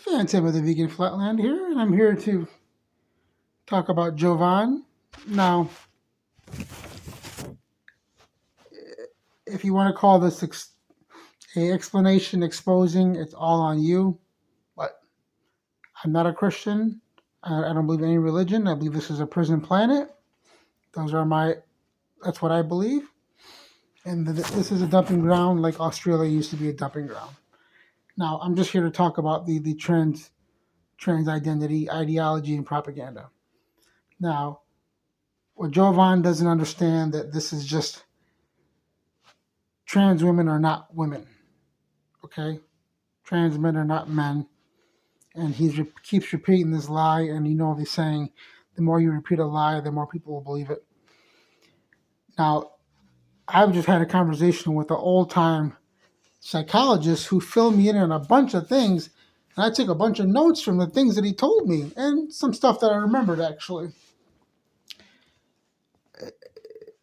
Phantom of the Vegan Flatland here, and I'm here to talk about Jovan. Now, if you want to call this a explanation exposing, it's all on you. But I'm not a Christian. I don't believe in any religion. I believe this is a prison planet. Those are my. That's what I believe. And this is a dumping ground, like Australia used to be a dumping ground. Now, I'm just here to talk about the trans identity, ideology, and propaganda. Now, what Jovan doesn't understand that this is just trans women are not women. Okay, trans men are not men, and he keeps repeating this lie. And he's saying, the more you repeat a lie, the more people will believe it. Now, I've just had a conversation with an old-time psychologist who filled me in on a bunch of things, and I took a bunch of notes from the things that he told me, and some stuff that I remembered actually.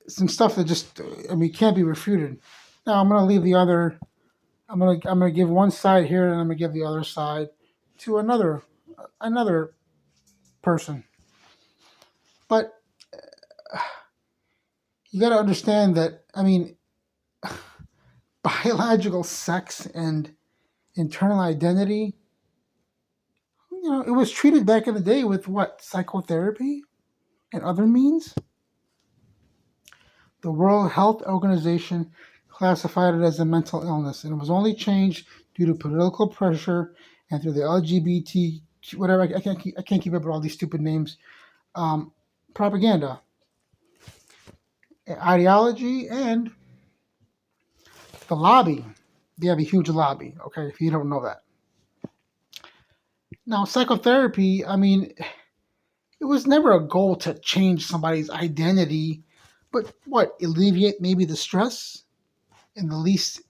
Some stuff that just, can't be refuted. Now I'm gonna leave the other. I'm gonna give one side here, and I'm gonna give the other side to another person. But you got to understand that biological sex and internal identity. It was treated back in the day with what, psychotherapy and other means. The World Health Organization classified it as a mental illness, and it was only changed due to political pressure and through the LGBT, whatever. I can't keep up with all these stupid names. Propaganda, ideology, and the lobby. They have a huge lobby. Okay, if you don't know that. Now, psychotherapy. It was never a goal to change somebody's identity, but alleviate maybe the stress in the least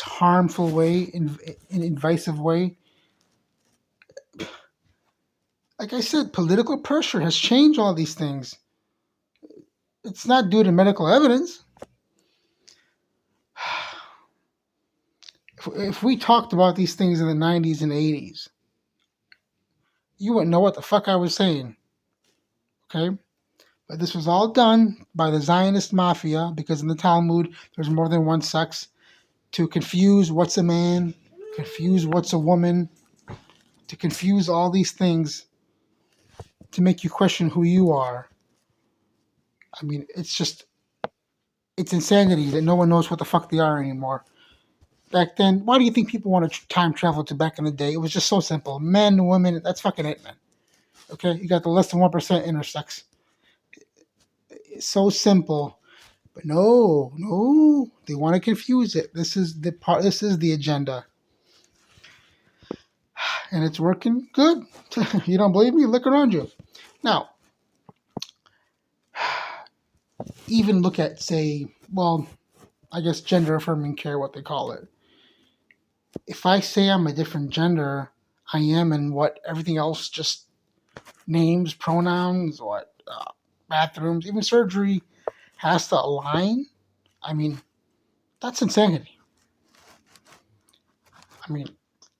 harmful way, in invasive way. Like I said, political pressure has changed all these things. It's not due to medical evidence. If we talked about these things in the 90s and 80s, you wouldn't know what the fuck I was saying. Okay? But this was all done by the Zionist mafia, because in the Talmud, there's more than one sex, to confuse what's a man, confuse what's a woman, to confuse all these things, to make you question who you are. It's insanity that no one knows what the fuck they are anymore. Back then, why do you think people want to time travel to back in the day? It was just so simple. Men, women, that's fucking it, man. Okay? You got the less than 1% intersex. It's so simple. But no, they want to confuse it. This is the agenda. And it's working good. You don't believe me? Look around you. Now, even look at, say, gender affirming care, what they call it. If I say I'm a different gender, I am, and what everything else, just names, pronouns, bathrooms, even surgery has to align. That's insanity.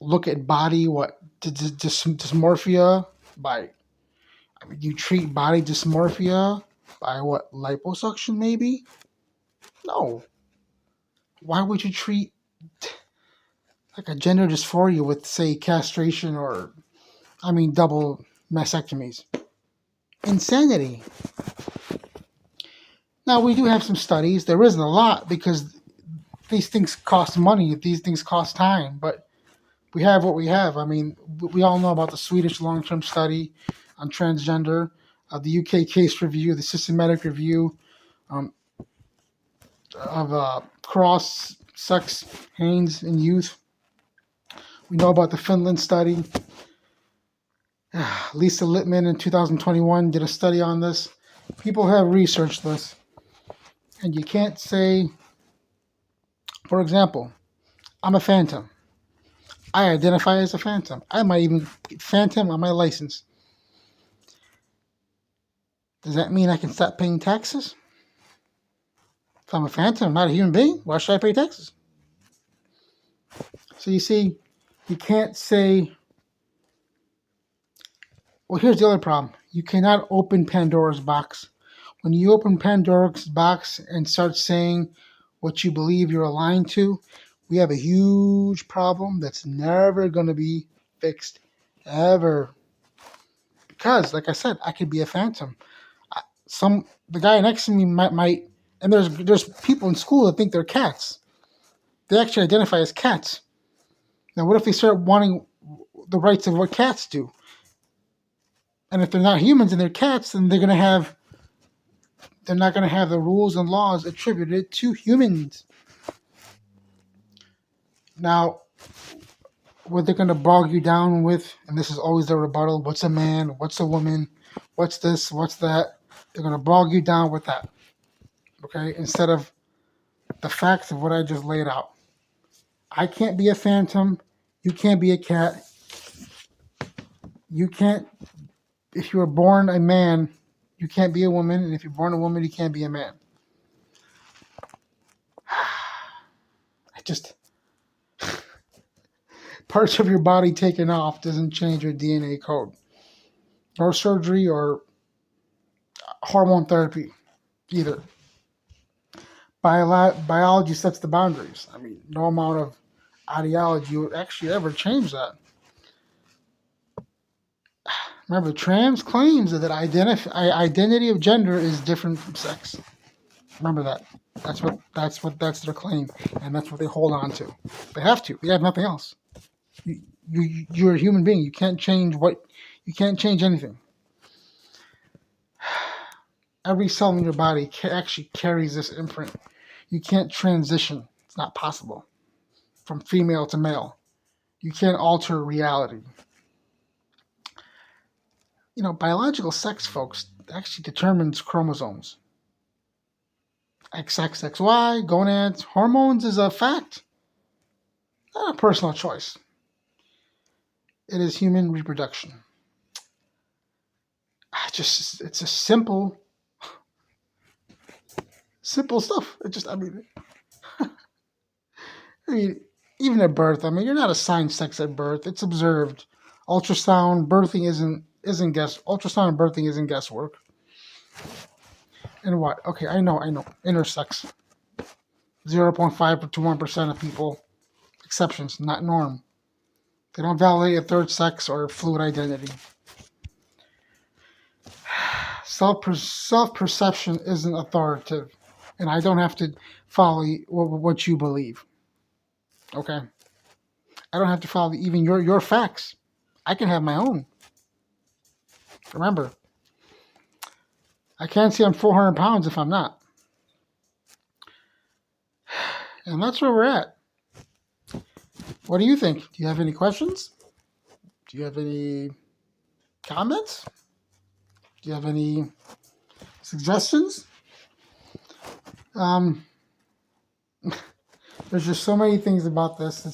Look at body, dysmorphia by. You treat body dysmorphia by what, liposuction maybe? No. Why would you treat like a gender dysphoria with, say, castration or, double mastectomies? Insanity. Now, we do have some studies. There isn't a lot, because these things cost money. These things cost time. But we have what we have. We all know about the Swedish long-term study on transgender, the UK case review, the systematic review of cross-sex Hanes in youth. We know about the Finland study. Lisa Littman in 2021 did a study on this. People have researched this. And you can't say, for example, I'm a phantom. I identify as a phantom. I might even get phantom on my license. Does that mean I can stop paying taxes? If I'm a phantom, I'm not a human being, why should I pay taxes? So you see, You can't say, well, here's the other problem. You cannot open Pandora's box. When you open Pandora's box and start saying what you believe you're aligned to, we have a huge problem that's never going to be fixed ever. Because, like I said, I could be a phantom. The guy next to me might and there's people in school that think they're cats. They actually identify as cats. Now, what if they start wanting the rights of what cats do? And if they're not humans and they're cats, then they're not going to have the rules and laws attributed to humans. Now, what they're going to bog you down with, and this is always the rebuttal, what's a man, what's a woman, what's this, what's that? They're going to bog you down with that, okay? Instead of the facts of what I just laid out. I can't be a phantom. You can't be a cat. You can't, if you were born a man, you can't be a woman. And if you're born a woman, you can't be a man. Parts of your body taken off doesn't change your DNA code. Or surgery or hormone therapy, either. Biology sets the boundaries. I mean, no amount of ideology would actually ever change that. Remember, trans claims that identity of gender is different from sex. Remember that. That's their claim, and that's what they hold on to. They have to. They have nothing else. You're a human being. You can't change anything. Every cell in your body actually carries this imprint. You can't transition. It's not possible. From female to male. You can't alter reality. You know, biological sex, folks, actually determines chromosomes. XXXY, gonads, hormones is a fact. Not a personal choice. It is human reproduction. It's a simple stuff. Even at birth, you're not assigned sex at birth. It's observed. Ultrasound birthing isn't guesswork. And what? Okay, I know. Intersex. 0.5 to 1% of people. Exceptions, not norm. They don't validate a third sex or fluid identity. Self-perception isn't authoritative, and I don't have to follow what you believe. Okay? I don't have to follow even your facts. I can have my own. Remember, I can't say I'm 400 pounds if I'm not. And that's where we're at. What do you think? Do you have any questions? Do you have any comments? Do you have any suggestions? There's just so many things about this.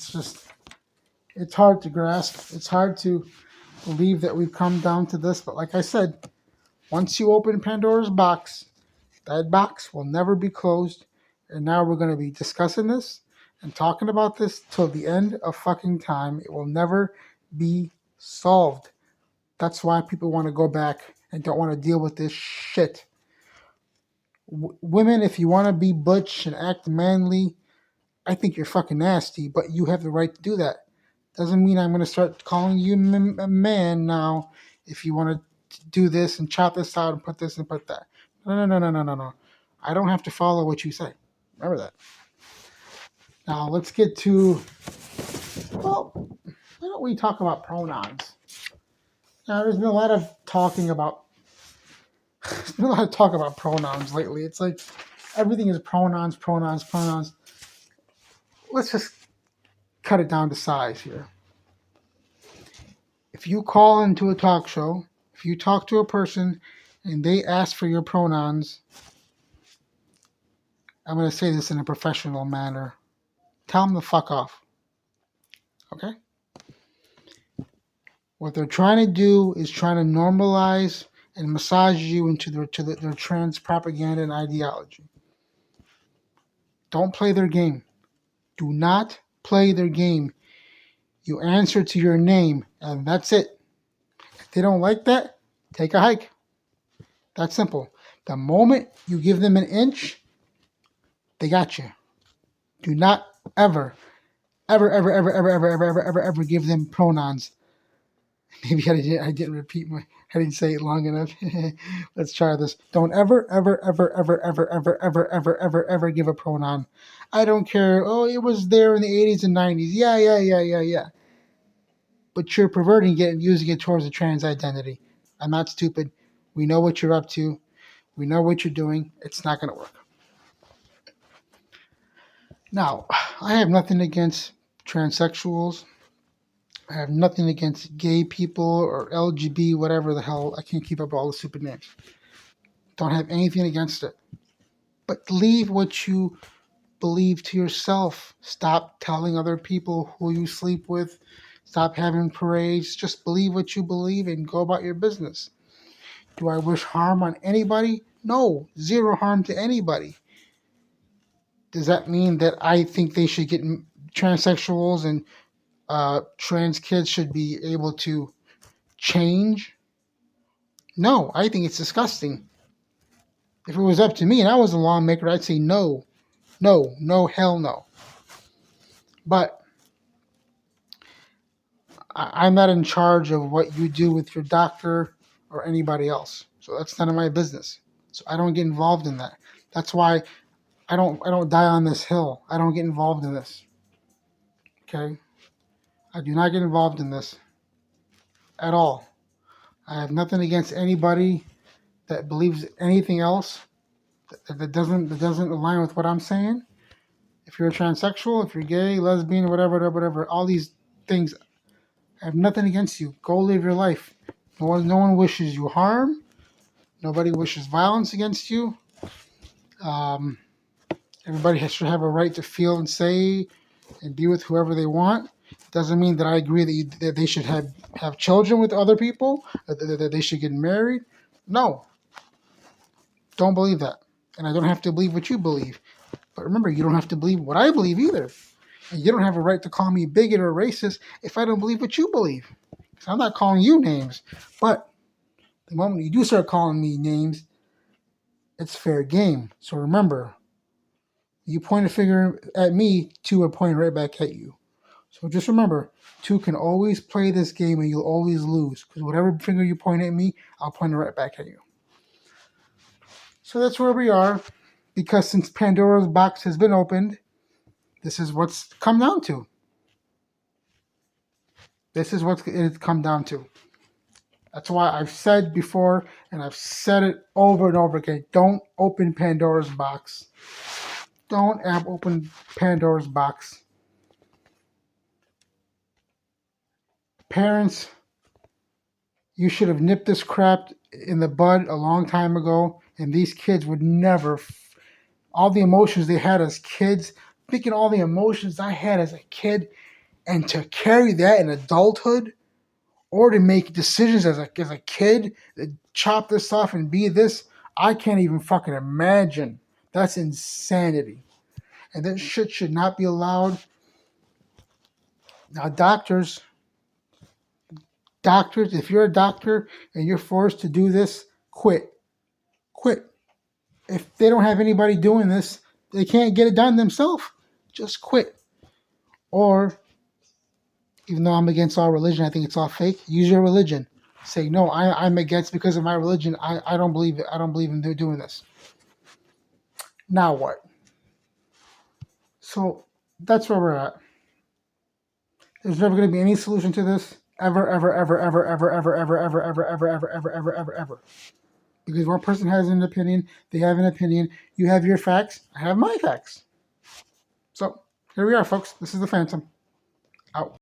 It's hard to grasp. It's hard to believe that we've come down to this. But like I said, once you open Pandora's box, that box will never be closed. And now we're going to be discussing this and talking about this till the end of fucking time. It will never be solved. That's why people want to go back and don't want to deal with this shit. Women, if you want to be butch and act manly, I think you're fucking nasty, but you have the right to do that. Doesn't mean I'm going to start calling you a man now if you want to do this and chop this out and put this and put that. No. I don't have to follow what you say. Remember that. Now, let's get to, well, why don't we talk about pronouns? Now, there's been a lot of talk about pronouns lately. It's like everything is pronouns. Let's just cut it down to size here. If you call into a talk show, if you talk to a person and they ask for your pronouns, I'm going to say this in a professional manner. Tell them to fuck off. Okay? What they're trying to do is trying to normalize and massage you into their trans propaganda and ideology. Don't play their game. Do not play their game. You answer to your name, and that's it. If they don't like that, take a hike. That's simple. The moment you give them an inch, they got you. Do not ever, ever give them pronouns. Maybe I didn't repeat I didn't say it long enough. Let's try this. Don't ever give a pronoun. I don't care. Oh, it was there in the 80s and 90s. Yeah. But you're perverting it and using it towards a trans identity. I'm not stupid. We know what you're up to. We know what you're doing. It's not going to work. Now, I have nothing against transsexuals. I have nothing against gay people or LGB, whatever the hell. I can't keep up all the stupid names. Don't have anything against it. But leave what you believe to yourself. Stop telling other people who you sleep with. Stop having parades. Just believe what you believe and go about your business. Do I wish harm on anybody? No, zero harm to anybody. Does that mean that I think they should get transsexuals and trans kids should be able to change? No, I think it's disgusting. If it was up to me and I was a lawmaker, I'd say no, hell no. But I'm not in charge of what you do with your doctor or anybody else. So that's none of my business. So I don't get involved in that. That's why I don't die on this hill. I don't get involved in this. Okay? I do not get involved in this at all. I have nothing against anybody that believes anything else that doesn't align with what I'm saying. If you're a transsexual, if you're gay, lesbian, whatever, all these things, I have nothing against you. Go live your life. No one wishes you harm. Nobody wishes violence against you. Everybody should have a right to feel and say and be with whoever they want. Doesn't mean that I agree that they should have children with other people, that they should get married. No. Don't believe that. And I don't have to believe what you believe. But remember, you don't have to believe what I believe either. And you don't have a right to call me bigot or racist if I don't believe what you believe. Because I'm not calling you names. But the moment you do start calling me names, it's fair game. So remember, you point a finger at me, two are pointing right back at you. So just remember, two can always play this game and you'll always lose. Because whatever finger you point at me, I'll point it right back at you. So that's where we are. Because since Pandora's box has been opened, this is what's come down to. This is what it's come down to. That's why I've said before, and I've said it over and over again, don't open Pandora's box. Don't open Pandora's box. Parents, you should have nipped this crap in the bud a long time ago, and these kids would never, all the emotions they had as kids, thinking all the emotions I had as a kid, and to carry that in adulthood, or to make decisions as a kid, chop this off and be this, I can't even fucking imagine. That's insanity. And that shit should not be allowed. Now, doctors, if you're a doctor and you're forced to do this, quit. If they don't have anybody doing this, they can't get it done themselves. Just quit. Or, even though I'm against all religion, I think it's all fake, use your religion. Say, no, I'm against because of my religion. I don't believe it. I don't believe in doing this. Now what? So that's where we're at. There's never going to be any solution to this. Ever. Because one person has an opinion, they have an opinion. You have your facts, I have my facts. So here we are, folks. This is the Phantom. Out.